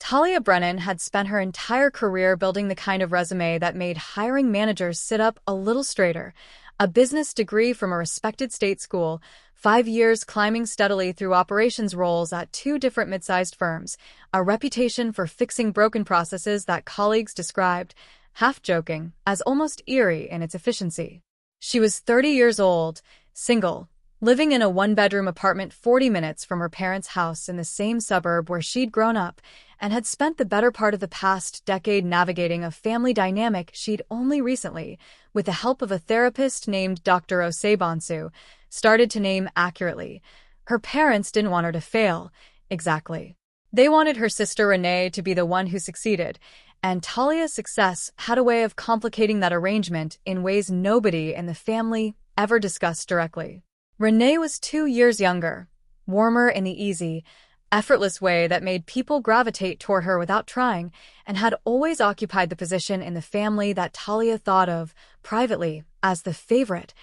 Talia Brennan had spent her entire career building the kind of resume that made hiring managers sit up a little straighter. A business degree from a respected state school, 5 years climbing steadily through operations roles at two different mid-sized firms, a reputation for fixing broken processes that colleagues described, half-joking, as almost eerie in its efficiency. She was 30 years old, single, living in a one-bedroom apartment 40 minutes from her parents' house in the same suburb where she'd grown up, and had spent the better part of the past decade navigating a family dynamic she'd only recently, with the help of a therapist named Dr. Osebonsu, started to name accurately. Her parents didn't want her to fail, exactly. They wanted her sister Renee to be the one who succeeded, and Talia's success had a way of complicating that arrangement in ways nobody in the family ever discussed directly. Renee was 2 years younger, warmer in the easy, effortless way that made people gravitate toward her without trying, and had always occupied the position in the family that Talia thought of, privately, as the favorite,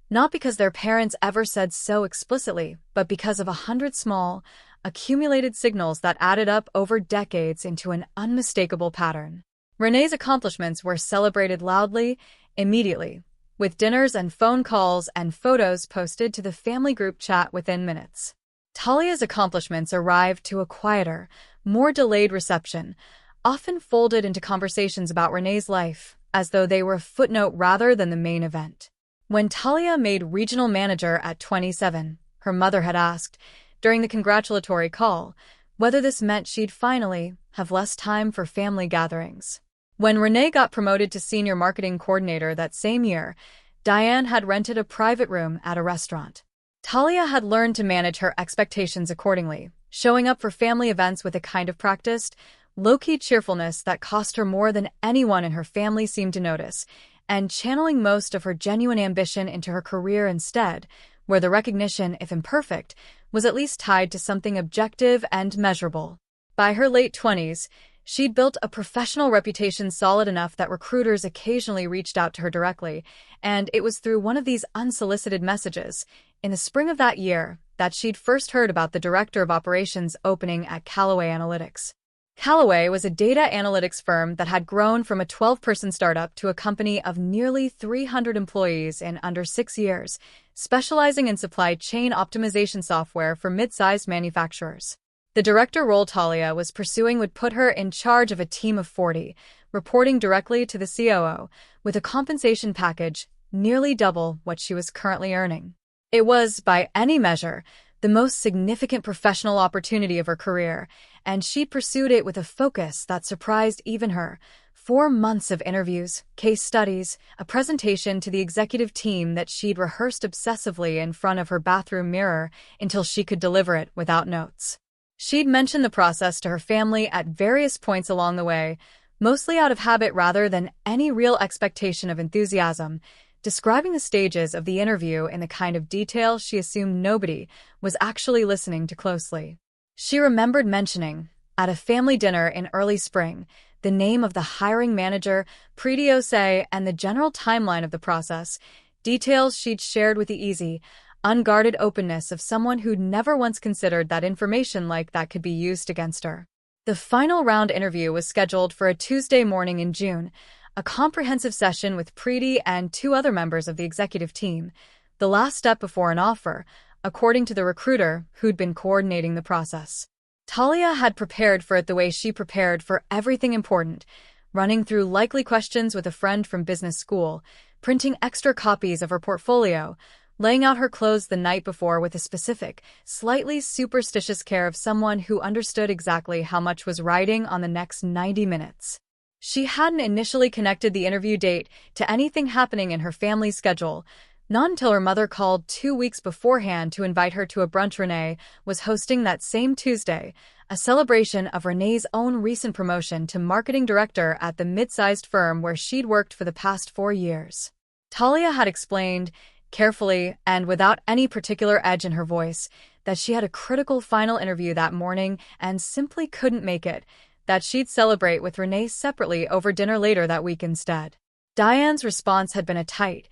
not because their parents ever said so explicitly, but because of 100 small, accumulated signals that added up over decades into an unmistakable pattern. Renee's accomplishments were celebrated loudly, immediately, with dinners and phone calls and photos posted to the family group chat within minutes. Talia's accomplishments arrived to a quieter, more delayed reception, often folded into conversations about Renee's life, as though they were a footnote rather than the main event. When Talia made regional manager at 27, her mother had asked, during the congratulatory call, whether this meant she'd finally have less time for family gatherings. When Renee got promoted to senior marketing coordinator that same year, Diane had rented a private room at a restaurant. Talia had learned to manage her expectations accordingly, showing up for family events with a kind of practiced, low-key cheerfulness that cost her more than anyone in her family seemed to notice, and channeling most of her genuine ambition into her career instead, where the recognition, if imperfect, was at least tied to something objective and measurable. By her late 20s, she'd built a professional reputation solid enough that recruiters occasionally reached out to her directly, and it was through one of these unsolicited messages, in the spring of that year, that she'd first heard about the director of operations opening at Callaway Analytics. Callaway was a data analytics firm that had grown from a 12-person startup to a company of nearly 300 employees in under 6 years, specializing in supply chain optimization software for mid-sized manufacturers. The director role Talia was pursuing would put her in charge of a team of 40, reporting directly to the COO, with a compensation package nearly double what she was currently earning. It was, by any measure, the most significant professional opportunity of her career, and she pursued it with a focus that surprised even her. 4 months of interviews, case studies, a presentation to the executive team that she'd rehearsed obsessively in front of her bathroom mirror until she could deliver it without notes. She'd mentioned the process to her family at various points along the way, mostly out of habit rather than any real expectation of enthusiasm, describing the stages of the interview in the kind of detail she assumed nobody was actually listening to closely. She remembered mentioning, at a family dinner in early spring, the name of the hiring manager, Preeti Ose, and the general timeline of the process, details she'd shared with the easy, unguarded openness of someone who'd never once considered that information like that could be used against her. The final round interview was scheduled for a Tuesday morning in June, a comprehensive session with Preeti and 2 other members of the executive team, the last step before an offer, according to the recruiter who'd been coordinating the process. Talia had prepared for it the way she prepared for everything important, running through likely questions with a friend from business school, printing extra copies of her portfolio, laying out her clothes the night before with a specific, slightly superstitious care of someone who understood exactly how much was riding on the next 90 minutes. She hadn't initially connected the interview date to anything happening in her family's schedule, not until her mother called 2 weeks beforehand to invite her to a brunch Renee was hosting that same Tuesday, a celebration of Renee's own recent promotion to marketing director at the mid-sized firm where she'd worked for the past 4 years. Talia had explained, carefully and without any particular edge in her voice, that she had a critical final interview that morning and simply couldn't make it, that she'd celebrate with Renee separately over dinner later that week instead. Diane's response had been a tight,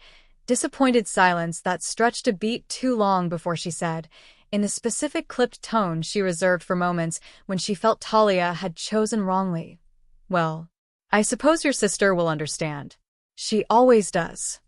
disappointed silence that stretched a beat too long before she said, in the specific clipped tone she reserved for moments when she felt Talia had chosen wrongly. "Well, I suppose your sister will understand. She always does."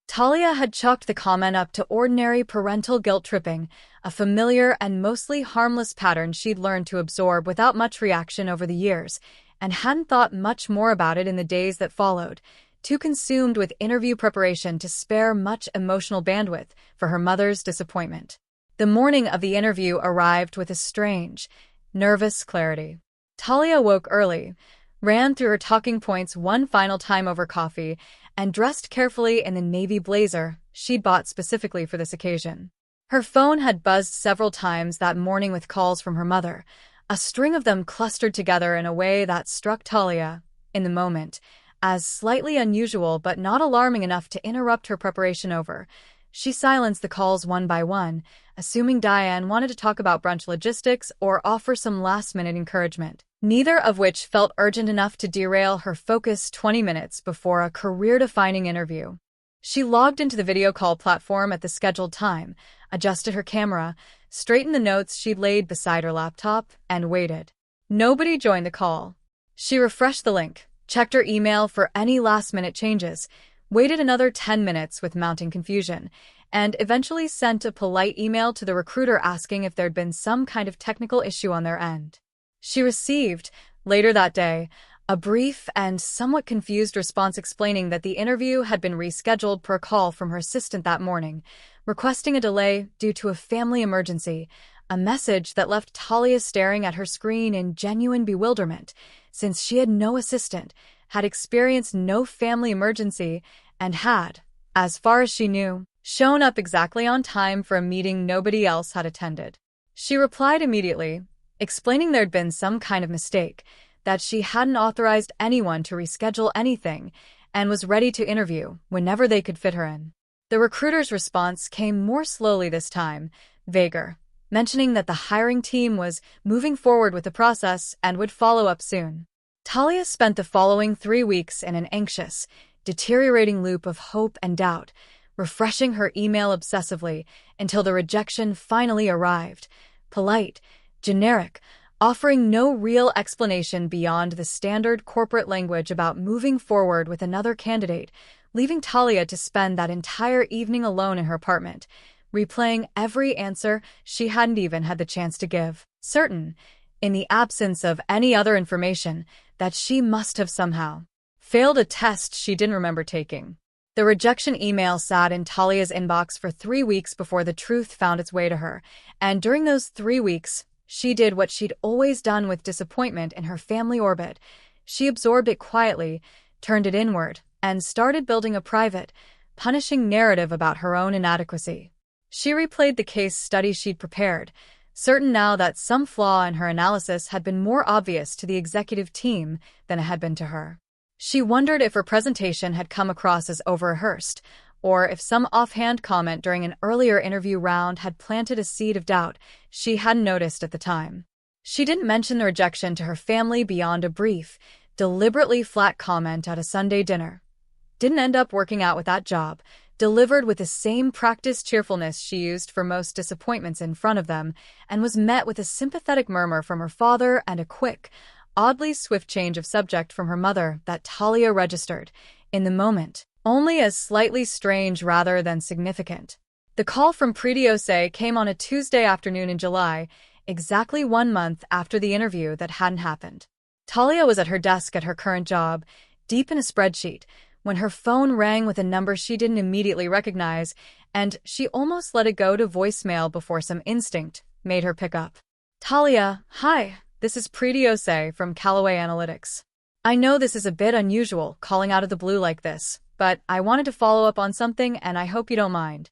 Talia had chalked the comment up to ordinary parental guilt-tripping, a familiar and mostly harmless pattern she'd learned to absorb without much reaction over the years, and hadn't thought much more about it in the days that followed, too consumed with interview preparation to spare much emotional bandwidth for her mother's disappointment. The morning of the interview arrived with a strange, nervous clarity. Talia woke early, ran through her talking points one final time over coffee, and dressed carefully in the navy blazer she'd bought specifically for this occasion. Her phone had buzzed several times that morning with calls from her mother, a string of them clustered together in a way that struck Talia, in the moment, as slightly unusual but not alarming enough to interrupt her preparation over. She silenced the calls one by one, assuming Diane wanted to talk about brunch logistics or offer some last-minute encouragement, neither of which felt urgent enough to derail her focus 20 minutes before a career-defining interview. She logged into the video call platform at the scheduled time, adjusted her camera, straightened the notes she'd laid beside her laptop, and waited. Nobody joined the call. She refreshed the link, checked her email for any last-minute changes, waited another 10 minutes with mounting confusion, and eventually sent a polite email to the recruiter asking if there'd been some kind of technical issue on their end. She received, later that day, a brief and somewhat confused response explaining that the interview had been rescheduled per call from her assistant that morning, requesting a delay due to a family emergency, a message that left Talia staring at her screen in genuine bewilderment, since she had no assistant, had experienced no family emergency, and had, as far as she knew, shown up exactly on time for a meeting nobody else had attended. She replied immediately, explaining there'd been some kind of mistake, that she hadn't authorized anyone to reschedule anything, and was ready to interview whenever they could fit her in. The recruiter's response came more slowly this time, vaguer, mentioning that the hiring team was moving forward with the process and would follow up soon. Talia spent the following 3 weeks in an anxious, deteriorating loop of hope and doubt, refreshing her email obsessively until the rejection finally arrived, polite, generic, offering no real explanation beyond the standard corporate language about moving forward with another candidate, leaving Talia to spend that entire evening alone in her apartment, replaying every answer she hadn't even had the chance to give, certain, in the absence of any other information, that she must have somehow failed a test she didn't remember taking. The rejection email sat in Talia's inbox for 3 weeks before the truth found its way to her, and during those 3 weeks, she did what she'd always done with disappointment in her family orbit. She absorbed it quietly, turned it inward, and started building a private, punishing narrative about her own inadequacy. She replayed the case study she'd prepared, certain now that some flaw in her analysis had been more obvious to the executive team than it had been to her. She wondered if her presentation had come across as over-rehearsed, or if some offhand comment during an earlier interview round had planted a seed of doubt she hadn't noticed at the time. She didn't mention the rejection to her family beyond a brief, deliberately flat comment at a Sunday dinner. Didn't end up working out with that job, delivered with the same practiced cheerfulness she used for most disappointments in front of them, and was met with a sympathetic murmur from her father and a quick, oddly swift change of subject from her mother that Talia registered, in the moment, only as slightly strange rather than significant. The call from Pritiose came on a Tuesday afternoon in July, exactly 1 month after the interview that hadn't happened. Talia was at her desk at her current job, deep in a spreadsheet, when her phone rang with a number she didn't immediately recognize, and she almost let it go to voicemail before some instinct made her pick up. "Talia, hi, this is Pritiose from Callaway Analytics. I know this is a bit unusual, calling out of the blue like this, but I wanted to follow up on something and I hope you don't mind."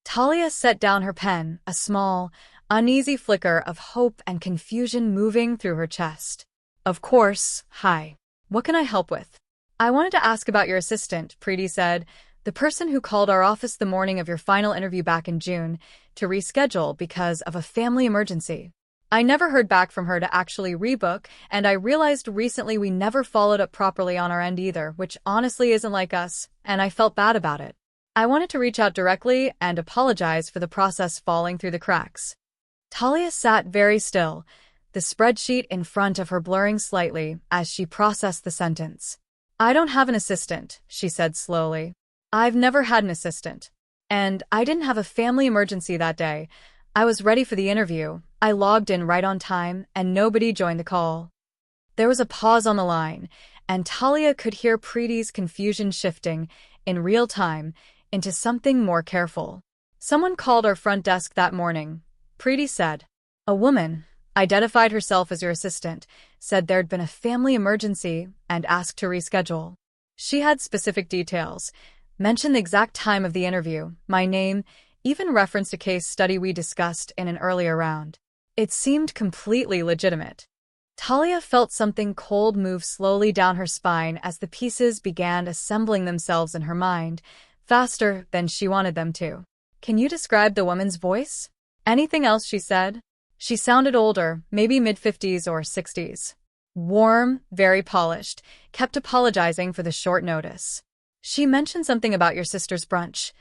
Talia set down her pen, a small, uneasy flicker of hope and confusion moving through her chest. "Of course, hi. What can I help with?" "I wanted to ask about your assistant," Preeti said, "the person who called our office the morning of your final interview back in June to reschedule because of a family emergency. I never heard back from her to actually rebook, and I realized recently we never followed up properly on our end either, which honestly isn't like us, and I felt bad about it. I wanted to reach out directly and apologize for the process falling through the cracks." Talia sat very still, the spreadsheet in front of her blurring slightly as she processed the sentence. "I don't have an assistant," she said slowly. "I've never had an assistant. And I didn't have a family emergency that day. I was ready for the interview. I logged in right on time, and nobody joined the call." There was a pause on the line, and Talia could hear Preeti's confusion shifting, in real time, into something more careful. "Someone called our front desk that morning," Preeti said. "A woman, identified herself as your assistant, said there'd been a family emergency and asked to reschedule. She had specific details, mentioned the exact time of the interview, my name, even referenced a case study we discussed in an earlier round. It seemed completely legitimate." Talia felt something cold move slowly down her spine as the pieces began assembling themselves in her mind, faster than she wanted them to. "Can you describe the woman's voice?" "Anything else she said?" "She sounded older, maybe mid-50s or 60s. Warm, very polished, kept apologizing for the short notice. She mentioned something about your sister's brunch.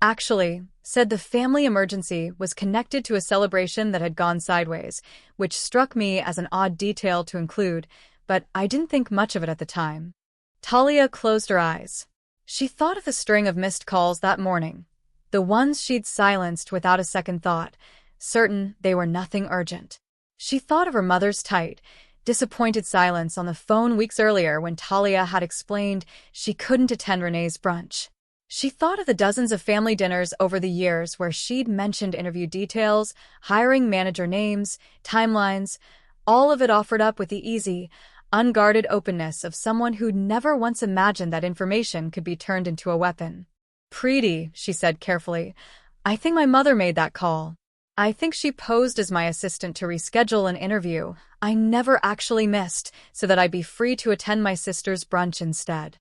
Actually, said the family emergency was connected to a celebration that had gone sideways, which struck me as an odd detail to include, but I didn't think much of it at the time." Talia closed her eyes. She thought of the string of missed calls that morning, the ones she'd silenced without a second thought, certain they were nothing urgent. She thought of her mother's tight, disappointed silence on the phone weeks earlier when Talia had explained she couldn't attend Renee's brunch. She thought of the dozens of family dinners over the years where she'd mentioned interview details, hiring manager names, timelines, all of it offered up with the easy, unguarded openness of someone who'd never once imagined that information could be turned into a weapon. "Preeti," she said carefully, "I think my mother made that call. I think she posed as my assistant to reschedule an interview I never actually missed so that I'd be free to attend my sister's brunch instead."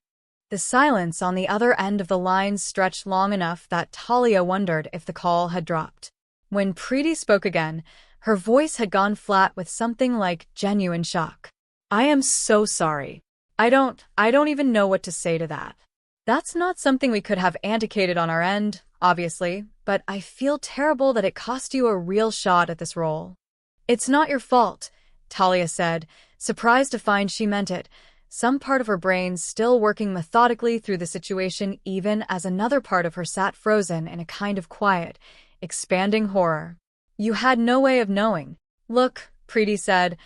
The silence on the other end of the line stretched long enough that Talia wondered if the call had dropped. When Preeti spoke again, her voice had gone flat with something like genuine shock. "I am so sorry. I don't even know what to say to that. That's not something we could have anticipated on our end, obviously, but I feel terrible that it cost you a real shot at this role." "It's not your fault," Talia said, surprised to find she meant it, some part of her brain still working methodically through the situation even as another part of her sat frozen in a kind of quiet, expanding horror. "You had no way of knowing." "Look," Preeti said,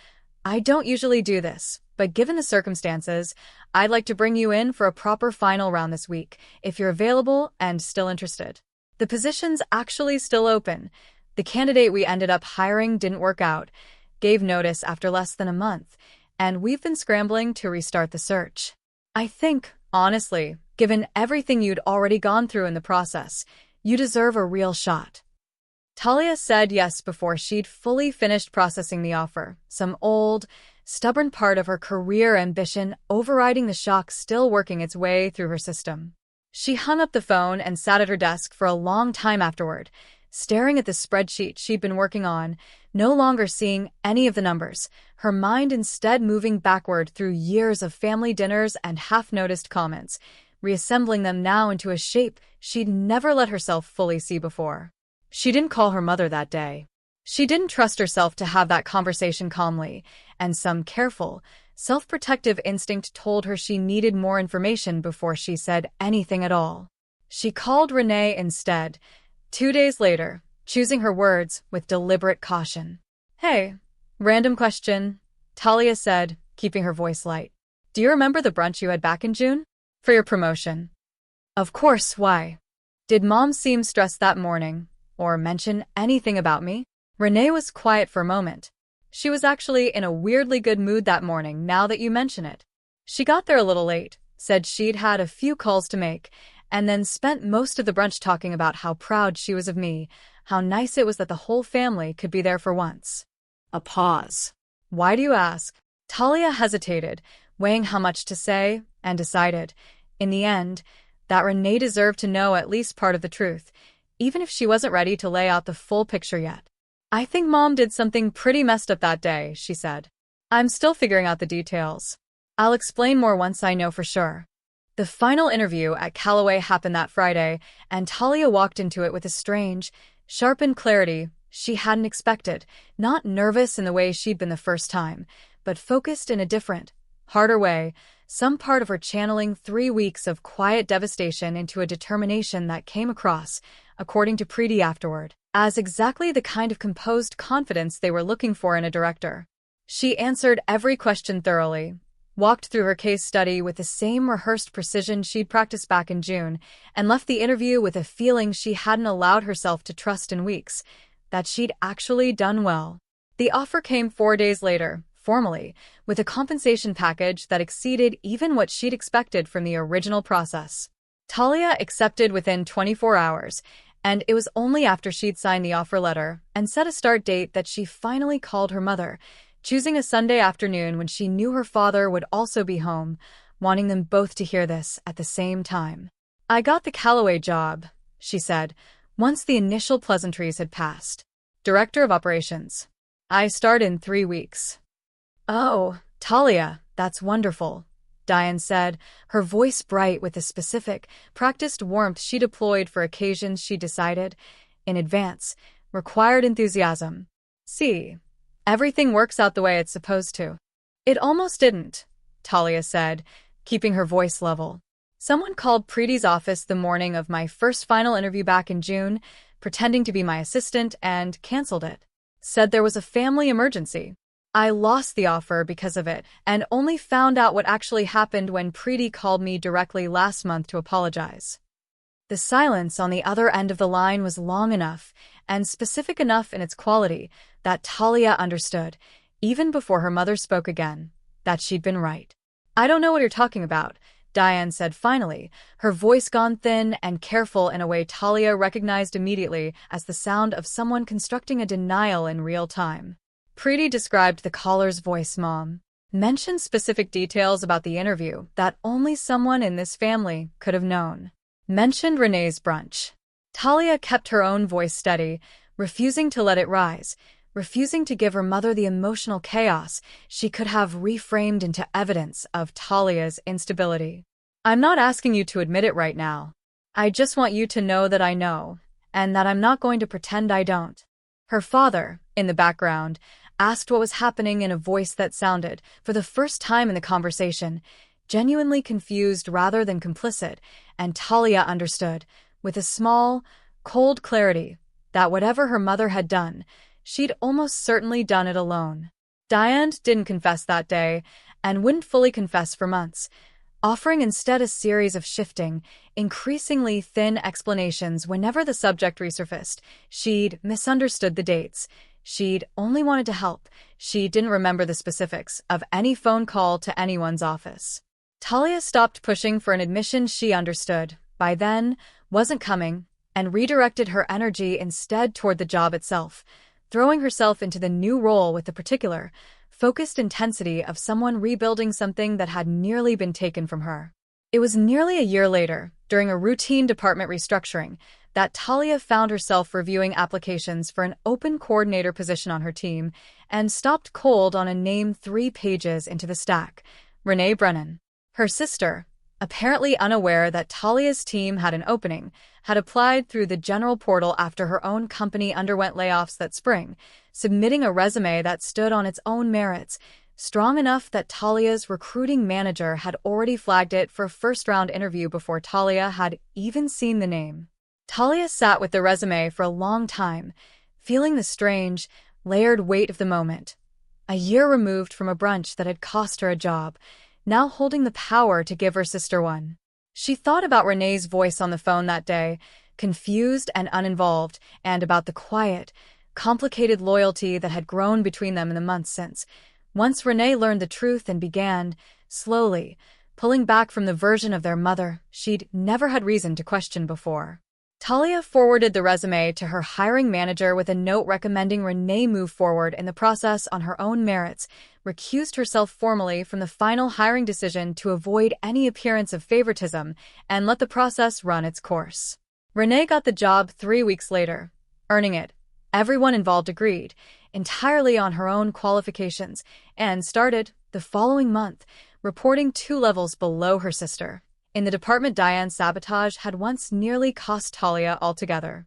"I don't usually do this, but given the circumstances, I'd like to bring you in for a proper final round this week, if you're available and still interested. The position's actually still open. The candidate we ended up hiring didn't work out, gave notice after less than a month, and we've been scrambling to restart the search. I think, honestly, given everything you'd already gone through in the process, you deserve a real shot." Talia said yes before she'd fully finished processing the offer, some old, stubborn part of her career ambition overriding the shock still working its way through her system. She hung up the phone and sat at her desk for a long time afterward, staring at the spreadsheet she'd been working on, no longer seeing any of the numbers, her mind instead moving backward through years of family dinners and half-noticed comments, reassembling them now into a shape she'd never let herself fully see before. She didn't call her mother that day. She didn't trust herself to have that conversation calmly, and some careful, self-protective instinct told her she needed more information before she said anything at all. She called Renee instead, 2 days later, choosing her words with deliberate caution. "Hey, random question," Talia said, keeping her voice light. "Do you remember the brunch you had back in June? For your promotion?" "Of course, why? Did Mom seem stressed that morning, or mention anything about me?" Renee was quiet for a moment. "She was actually in a weirdly good mood that morning, now that you mention it. She got there a little late, said she'd had a few calls to make, and then spent most of the brunch talking about how proud she was of me, how nice it was that the whole family could be there for once." A pause. "Why do you ask?" Talia hesitated, weighing how much to say, and decided, in the end, that Renee deserved to know at least part of the truth, even if she wasn't ready to lay out the full picture yet. "I think Mom did something pretty messed up that day," she said. "I'm still figuring out the details. I'll explain more once I know for sure." The final interview at Callaway happened that Friday, and Talia walked into it with a strange, sharpened clarity she hadn't expected, not nervous in the way she'd been the first time, but focused in a different, harder way, some part of her channeling 3 weeks of quiet devastation into a determination that came across, according to Preeti afterward, as exactly the kind of composed confidence they were looking for in a director. She answered every question thoroughly, walked through her case study with the same rehearsed precision she'd practiced back in June, and left the interview with a feeling she hadn't allowed herself to trust in weeks, that she'd actually done well. The offer came 4 days later, formally, with a compensation package that exceeded even what she'd expected from the original process. Talia accepted within 24 hours, and it was only after she'd signed the offer letter and set a start date that she finally called her mother, choosing a Sunday afternoon when she knew her father would also be home, wanting them both to hear this at the same time. "I got the Callaway job," she said, once the initial pleasantries had passed. "Director of Operations. I start in 3 weeks." "Oh, Talia, that's wonderful," Diane said, her voice bright with the specific, practiced warmth she deployed for occasions she decided, in advance, required enthusiasm. "See, everything works out the way it's supposed to." "It almost didn't," Talia said, keeping her voice level. "Someone called Preeti's office the morning of my first final interview back in June, pretending to be my assistant, and canceled it. Said there was a family emergency. I lost the offer because of it, and only found out what actually happened when Preeti called me directly last month to apologize." The silence on the other end of the line was long enough, and specific enough in its quality, that Talia understood, even before her mother spoke again, that she'd been right. "I don't know what you're talking about," Diane said finally, her voice gone thin and careful in a way Talia recognized immediately as the sound of someone constructing a denial in real time. Preeti described the caller's voice. "Mom mentioned specific details about the interview that only someone in this family could have known. Mentioned Renee's brunch." Talia kept her own voice steady, refusing to let it rise, refusing to give her mother the emotional chaos she could have reframed into evidence of Talia's instability. "I'm not asking you to admit it right now. I just want you to know that I know, and that I'm not going to pretend I don't." Her father, in the background, asked what was happening in a voice that sounded, for the first time in the conversation, genuinely confused rather than complicit, and Talia understood, with a small, cold clarity, that whatever her mother had done, she'd almost certainly done it alone. Diane didn't confess that day, and wouldn't fully confess for months, offering instead a series of shifting, increasingly thin explanations whenever the subject resurfaced. She'd misunderstood the dates. She'd only wanted to help. She didn't remember the specifics of any phone call to anyone's office. Talia stopped pushing for an admission she understood, by then, wasn't coming, and redirected her energy instead toward the job itself, throwing herself into the new role with the particular, focused intensity of someone rebuilding something that had nearly been taken from her. It was nearly a year later, during a routine department restructuring, that Talia found herself reviewing applications for an open coordinator position on her team and stopped cold on a name 3 pages into the stack: Renee Brennan. Her sister, apparently unaware that Talia's team had an opening, had applied through the general portal after her own company underwent layoffs that spring, submitting a resume that stood on its own merits, strong enough that Talia's recruiting manager had already flagged it for a first-round interview before Talia had even seen the name. Talia sat with the resume for a long time, feeling the strange, layered weight of the moment. A year removed from a brunch that had cost her a job, now holding the power to give her sister one. She thought about Renee's voice on the phone that day, confused and uninvolved, and about the quiet, complicated loyalty that had grown between them in the months since. Once Renee learned the truth and began, slowly, pulling back from the version of their mother she'd never had reason to question before. Talia forwarded the resume to her hiring manager with a note recommending Renee move forward in the process on her own merits, recused herself formally from the final hiring decision to avoid any appearance of favoritism, and let the process run its course. Renee got the job 3 weeks later, earning it. Everyone involved agreed, entirely on her own qualifications, and started, the following month, reporting 2 levels below her sister, in the department Diane's sabotage had once nearly cost Talia altogether.